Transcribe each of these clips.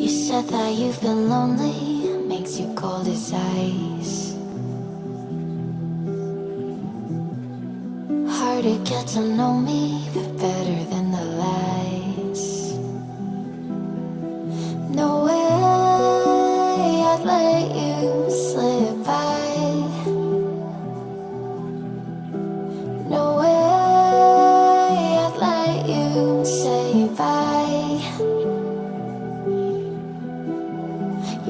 You said that you've been lonely, makes you cold as ice. Hard to get to know me, but better than the lies. No way I'd let you slip by. No way I'd let you say bye.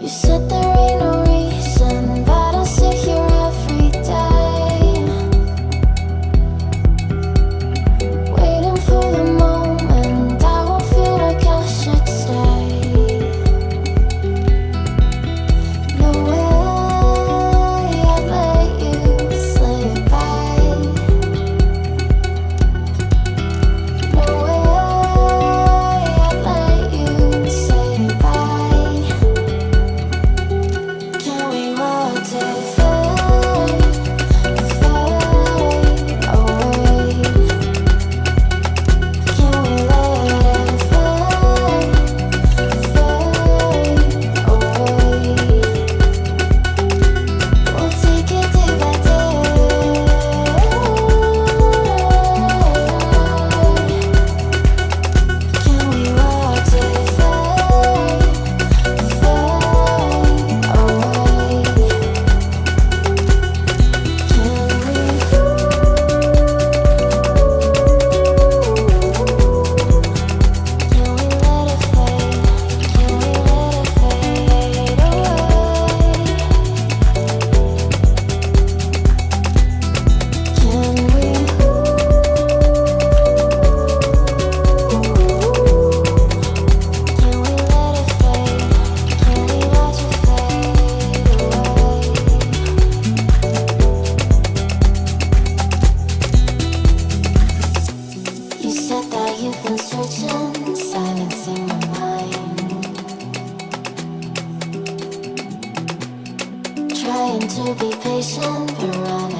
You said there ain't no reason, but I'll sit here every day, waiting for the moment I won't feel like I should stay. No way I'd let you slip by. No way I'd let you say bye. Can we watch it fade, fade away? Can we let it fade, fade away? We'll take it day by day. Can we watch it fade, fade away? You said that you've been searching, silencing your mind, trying to be patient but running